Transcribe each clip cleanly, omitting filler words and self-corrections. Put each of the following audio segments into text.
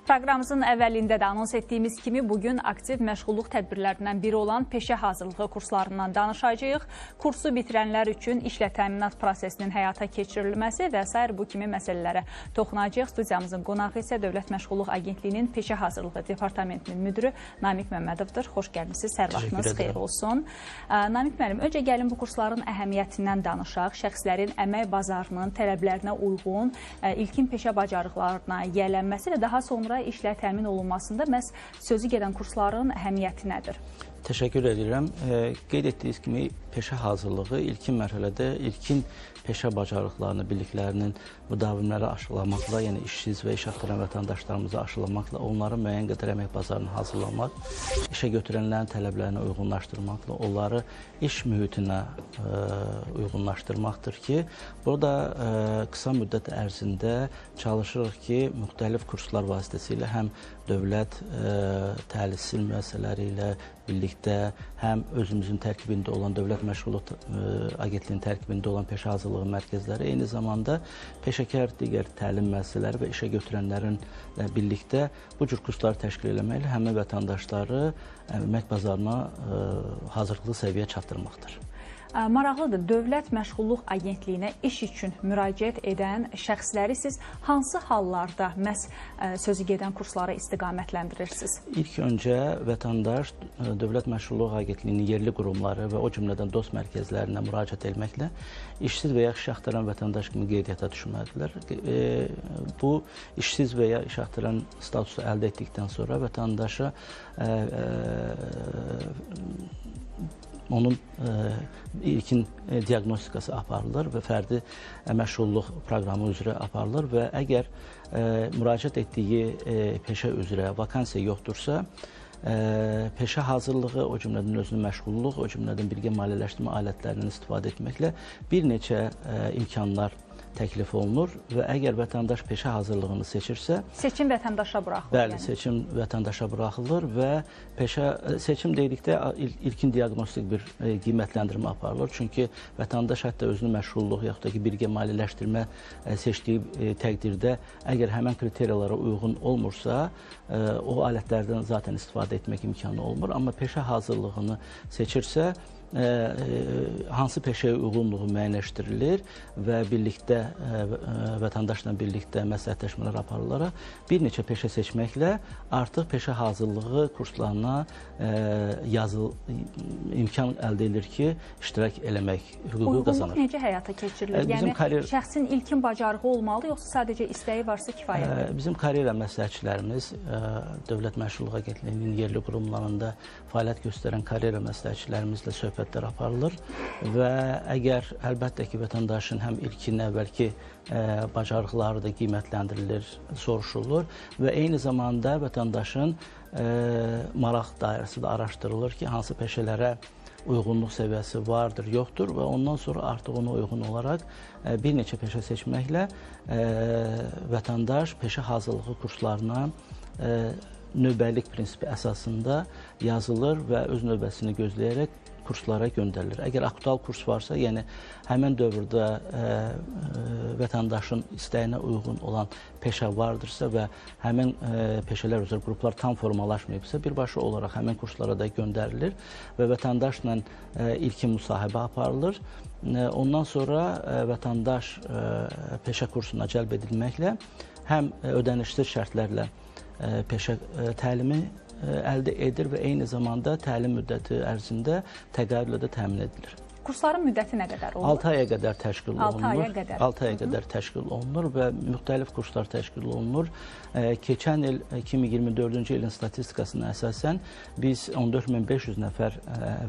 Proqramımızın əvvəlində də anons etdiyimiz kimi bugün aktiv məşğulluq tədbirlərindən biri olan peşə hazırlığı kurslarından danışacağıq. Kursu bitirənlər üçün işlə təminat prosesinin həyata keçirilməsi və s. bu kimi məsələlərə toxunacağıq. Studiyamızın qonağı isə Dövlət Məşğulluq Agentliyinin Peşə Hazırlığı Departamentinin müdürü Namiq Məmmədovdur. Xoş gəlmişsiniz, hər vaxtınız xeyir olsun. Namiq müəllim, öncə gəlin bu kursların əhəmiyyətindən danışaq. Şəxslərin əmək bazarının tələblərinə uyğun ilkin peşə bacarıqlarına yiyələnməsi və daha sonra işlə təmin olunmasında məhz sözü gedən kursların əhəmiyyəti nədir? Təşəkkür edirəm. Qeyd etdiyiniz kimi peşə hazırlığı ilkin mərhələdə ilkin peşə bacarıqlarını, biliklərinin müdavimləri aşılamaqla, yəni işsiz və iş axtaran vətəndaşlarımızı aşılamaqla, onların müəyyən qədər əmək bazarını hazırlamaq, işə götürənlərin tələblərini uyğunlaşdırmaqla, onları iş mühitinə uyğunlaşdırmaqdır ki, burada qısa müddət ərzində çalışırıq ki, müxtəlif kurslar vasitəsilə həm dövlət təlim müəssisələri ilə birlikdə, həm özümüzün tərkibində olan Dövlət Məşğulluq Agentliyinin tərkibində olan peşə hazırlığı mərkəzləri, eyni zamanda peşəkar digər təlim müəssisələri və işə götürənlərinlə birlikdə bu cür kursları təşkil etməklə həmin vətəndaşları əmək bazarına hazırlıqlı səviyyə çatdırmaqdır. Maraqlıdır, Dövlət Məşğulluq Agentliyinə iş üçün müraciət edən şəxsləri siz hansı hallarda məhz sözü gedən kurslara istiqamətlendirirsiniz? İlk öncə vətəndaş Dövlət Məşğulluq Agentliyinin yerli qurumları və o cümlədən dost mərkəzlərinə müraciət etməklə işsiz və ya iş axtaran vətəndaş kimi qeydiyyata düşməlidirlər. Bu, işsiz və ya iş axtaran statusu əldə etdikdən sonra vətəndaşa onun ilkin diaqnostikası aparılır və fərdi məşğulluq proqramı üzrə aparılır və əgər müraciət etdiyi peşə üzrə vakansiya yoxdursa, peşə hazırlığı, o cümlədən özünün məşğulluq, o cümlədən birgə maliyyələşdirmə alətlərindən istifadə etməklə bir neçə imkanlar təklif olunur və əgər vətəndaş peşə hazırlığını seçirsə... Seçim vətəndaşa buraxılır. Bəli, seçim vətəndaşa buraxılır və seçim dedikdə ilkin diaqnostik bir qiymətləndirmə aparılır. Çünki vətəndaş hətta özünün məşğulluq yaxud da ki, birgə maliyyələşdirmə seçdiyi təqdirdə əgər həmən kriteriyalara uyğun olmursa, o alətlərdən zaten istifadə etmək imkanı olmur. Amma peşə hazırlığını seçirsə, hansı peşəyə uyğunluğu müəyyənləşdirilir və birlikdə vətəndaşla birlikdə məsləhətləşmələr aparılaraq bir neçə peşə seçməklə artıq peşə hazırlığı kurslarına imkan əldə edilir ki, iştirak eləmək hüququ qazanır. Uyğunluq necə həyata keçirilir? Yəni, şəxsin ilkin bacarığı olmalı, yoxsa sadəcə istəyi varsa kifayətdir? Bizim karyera məsləhətçilərimiz Dövlət Məşğulluq Agentliyinin yerli qurumlarında fəaliyyət göstərən karyera məsləhətçilərimizlə söhbətlər aparılır və əgər əlbəttə ki, vətəndaşın həm ilkin əvvəlki bacarıqları da qiymətləndirilir, soruşulur və eyni zamanda vətəndaşın maraq dairəsi də araşdırılır ki, hansı peşələrə uyğunluq səviyyəsi vardır, yoxdur və ondan sonra artıq ona uyğun olaraq bir neçə peşə seçməklə vətəndaş peşə hazırlığı kurslarına növbəlik prinsipi əsasında yazılır və öz növbəsini gözləyərək kurslara göndərilir. Əgər aktual kurs varsa, yəni həmən dövrdə vətəndaşın istəyinə uyğun olan peşə vardırsa və həmən peşələr üzrə qruplar tam formalaşmayıbsa, birbaşa olaraq həmən kurslara da göndərilir və vətəndaşla ilkin müsahibə aparılır. Ondan sonra vətəndaş peşə kursuna cəlb edilməklə həm ödənişsiz şərtlərlə peşə təlimi əldə edir və eyni zamanda təlim müddəti ərzində təqaüdlə də təmin edilir. Kursların müddəti nə qədər olur? 6 aya qədər təşkil olunur. 6 aya qədər. 6 aya qədər təşkil olunur və müxtəlif kurslar təşkil olunur. Keçən il 2024-cü ilin statistikasına əsasən biz 14.500 nəfər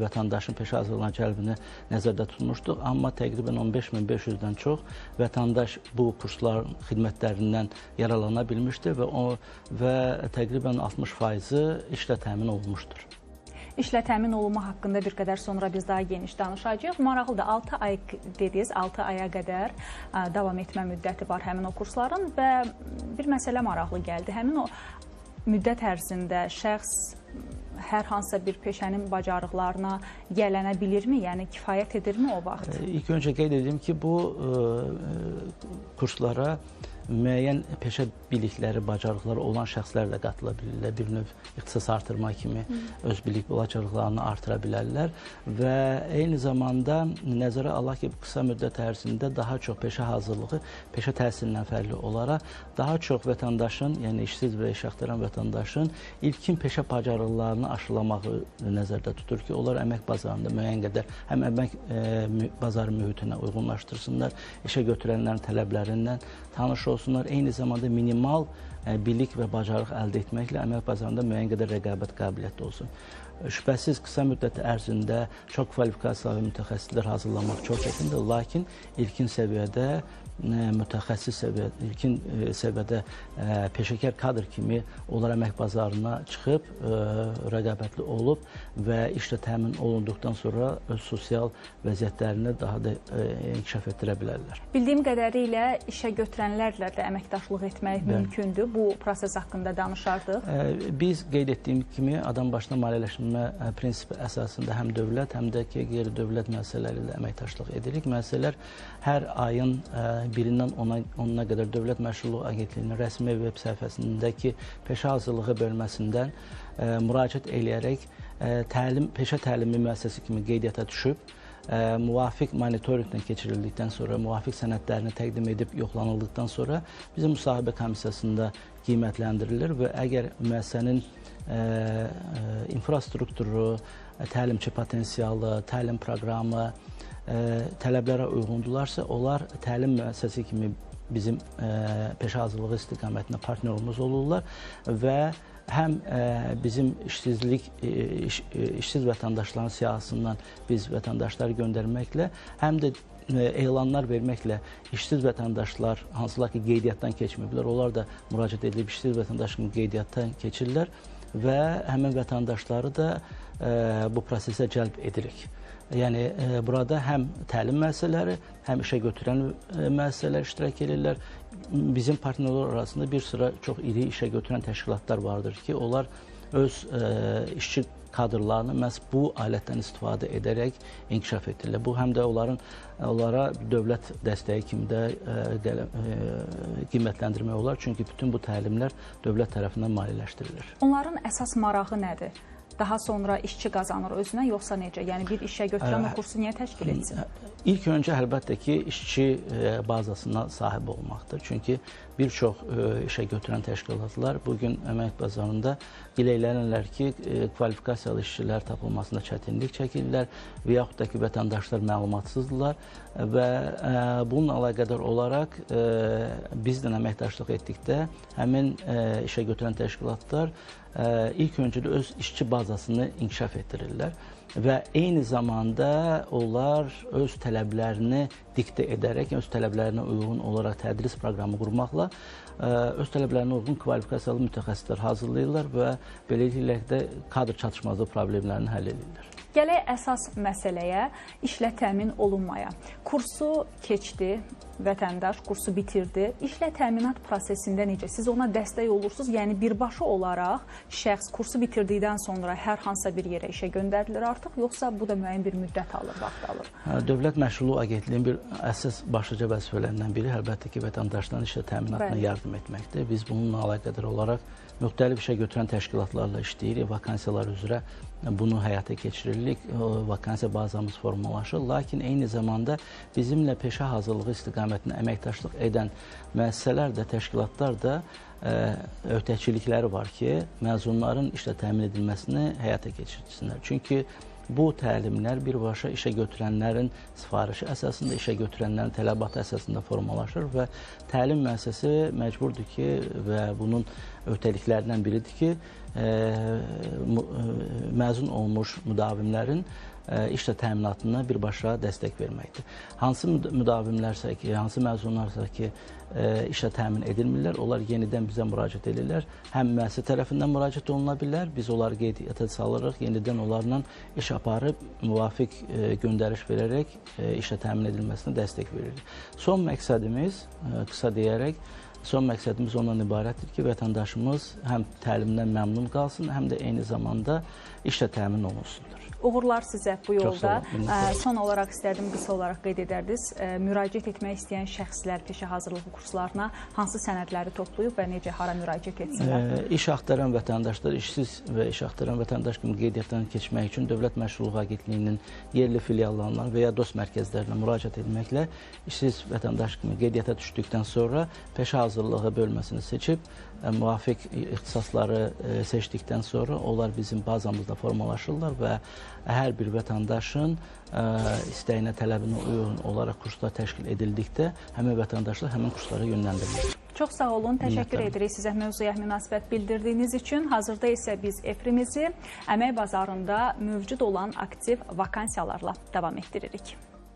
vətəndaşın peşə hazırlığına cəlbini nəzərdə tutmuşduq. Amma təqribən 15.500-dən çox vətəndaş bu kursların xidmətlərindən yararlana bilmişdir və təqribən 60%-i işlə təmin olunmuşdur. İşlə təmin olunma haqqında bir qədər sonra biz daha geniş danışacağıq. Maraqlıdır, 6 ay dediniz, 6 aya qədər davam etmə müddəti var həmin o kursların və bir məsələ maraqlı gəldi. Həmin o müddət ərzində şəxs hər hansısa bir peşənin bacarıqlarına yiyələnə bilirmi? Yəni, kifayət edirmi o vaxt? İlk öncə qeyd edeyim ki, bu kurslara müəyyən peşə bilikləri, bacarıqları olan şəxslər də qatıla bilirlər. Bir növ ixtisas artırma kimi öz bilik bacarıqlarını artıra bilərlər və eyni zamanda nəzərə alaq ki, qısa müddət ərzində daha çox peşə hazırlığı, peşə təhsilindən fərqli olaraq daha çox vətəndaşın, yəni işsiz və iş axtaran vətəndaşın ilkin peşə bacarıqlarını aşılamağı nəzərdə tutur ki, onlar əmək bazarında müəyyən qədər həm əmək bazarı mühitinə uyğunlaşdırsınlar, işə götürənlərin tələblərindən tanış olsunlar, eyni zamanda minimal bilik və bacarıq əldə etməklə əmək bazarında müəyyən qədər rəqabət qabiliyyətli olsun. Şübhəsiz qısa müddət ərzində çox kvalifikasiyalı mütəxəssislər hazırlamaq çox çətindir, lakin ilkin səviyyədə mütəxəssis səviyyədə, ilkin səviyyədə peşəkar kadr kimi onlar əmək bazarına çıxıb, rəqabətli olub və işlə təmin olunduqdan sonra öz sosial vəziyyətlərini daha da inkişaf etdirə bilərlər. Bildiyim qədərilə işə götürənlərlə də əməkdaşlıq etmək mümkündür. Bu proses haqqında danışardıq. Biz qeyd etdiyim kimi adam başına maliyyələşmə prinsipi əsasında həm dövlət, həm də ki, qeyri-dövlət müəssisələri ilə əməkdaşlıq edirik. Müəssisələr hər ayın birindən 10-na qədər Dövlət Məşğulluq Agentliyinin rəsmi veb səhifəsindəki peşə hazırlığı bölməsindən müraciət eləyərək peşə təlimi müəssisəsi kimi qeydiyyata düşüb, müvafiq monitorinqdən keçirildikdən sonra, müvafiq sənədlərini təqdim edib yoxlanıldıqdan sonra bizim müsahibə komissiyasında qiymətləndirilir və əgər müəssisənin infrastrukturu, təlimçi potensialı, təlim proqramı tələblərə uyğundurlarsa, onlar təlim müəssisəsi kimi bizim peşə hazırlığı istiqamətində partnyorumuz olurlar və həm bizim işsiz vətəndaşların siyahısından biz vətəndaşları göndərməklə, həm də elanlar verməklə işsiz vətəndaşlar, hansılar ki, qeydiyyatdan keçməyiblər, onlar da müraciət edilib işsiz vətəndaş kimi qeydiyyatdan keçirlər və həmin vətəndaşları da bu prosesə cəlb edirik. Yəni, burada həm təlim müəssisələri, həm işə götürən müəssisələr iştirak edirlər. Bizim partnerlər arasında bir sıra çox iri işə götürən təşkilatlar vardır ki, onlar öz işçi kadrlarını məhz bu alətdən istifadə edərək inkişaf etdirirlər. Bu, həm də onlara dövlət dəstəyi kimi də qiymətləndirmək olar. Çünki bütün bu təlimlər dövlət tərəfindən maliyyələşdirilir. Onların əsas marağı nədir? Daha sonra işçi qazanır özünə, yoxsa necə? Yəni, bir işə götürən o kursu niyə təşkil etsin? İlk öncə, əlbəttə ki, işçi bazasına sahib olmaqdır. Çünki bir çox işə götürən təşkilatlar bugün əmək bazarında diləylənirlər ki, kvalifikasiyalı işçilər tapılmasında çətinlik çəkirlər və yaxud da ki, vətəndaşlar məlumatsızdırlar və bununla əlaqədar olaraq bizlə əməkdaşlıq etdikdə həmin işə götürən təşkilatlar ilk öncə də öz işçi bazasını inkişaf etdirirlər və eyni zamanda onlar öz tələblərini diktə edərək, öz tələblərinə uyğun olaraq tədris proqramı qurmaqla öz tələblərinə uyğun kvalifikasiyalı mütəxəssislər hazırlayırlar və beləliklə də kadr çatışmazlığı problemlərini həll edirlər. Gələk əsas məsələyə, işlə təmin olunmaya. Kursu keçdi, vətəndaş kursu bitirdi. İşlə təminat prosesində necə? Siz ona dəstək olursunuz? Yəni, birbaşa olaraq şəxs kursu bitirdikdən sonra hər hansısa bir yerə işə göndərilir artıq, yoxsa bu da müəyyən bir müddət alır, vaxt alır? Dövlət Məşğulluq Agentliyinin bir əsas başlıca vəzifələrindən biri əlbəttə ki, vətəndaşların işlə təminatına yardım etməkdir. Biz bununla əlaqədar olaraq müxtəlif işə götürən təşkilatlarla işləyirik, vakansiyalar üzrə bunu həyata keçiririk, vakansiya bazamız formalaşır. Lakin eyni zamanda bizimlə peşə hazırlığı istiqamətində əməkdaşlıq edən müəssisələr də, təşkilatlar da öhdəçilikləri var ki, məzunların işlə təmin edilməsini həyata keçirsinlər. Çünki bu təlimlər birbaşa işə götürənlərin sifarişi əsasında, işə götürənlərin tələbatı əsasında formalaşır və təlim müəssisəsi məcburdur ki, və bunun öhdəliklərindən biridir ki, məzun olmuş müdavimlərin işlə təminatına birbaşa dəstək verməkdir. Hansı müdavimlərsə ki, hansı məzunlarsa ki, işlə təmin edilmirlər, onlar yenidən bizə müraciət edirlər. Həm müəssisə tərəfindən müraciət oluna bilər, biz onları qeydiyyata salırıq, yenidən onlarla iş aparıb, müvafiq göndəriş verərək işlə təmin edilməsinə dəstək veririk. Son məqsədimiz, qısa deyərək, son məqsədimiz ondan ibarətdir ki, vətəndaşımız həm təlimdən məmnun qalsın, həm də eyni zamanda işlə təmin olunsundur. Uğurlar sizə bu yolda. Son olaraq istərdim qısa olaraq qeyd edərdiniz. Müraciət etmək istəyən şəxslər peşə hazırlığı kurslarına hansı sənədləri toplayıb və necə, hara müraciət etsinlər? İş axtaran vətəndaşlar işsiz və iş axtaran vətəndaş kimi qeydiyyatdan keçmək üçün Dövlət Məşğulluq Agentliyinin yerli filiallarından və ya dost mərkəzlərinə müraciət etməklə işsiz vətəndaş kimi qeydiyyata düşdükdən sonra peşə hazırlığı bölməsini seçib müvafiq ixtisasları seçdikdən sonra onlar bizim bazamızda formalaşırlar və hər bir vətəndaşın istəyinə, tələbinə uyğun olaraq kurslar təşkil edildikdə həmin vətəndaşlar həmin kurslara yönləndirilir. Çox sağ olun, təşəkkür edirik sizə mövzuya münasibət bildirdiyiniz üçün. Hazırda isə biz efirimizi əmək bazarında mövcud olan aktiv vakansiyalarla davam etdiririk.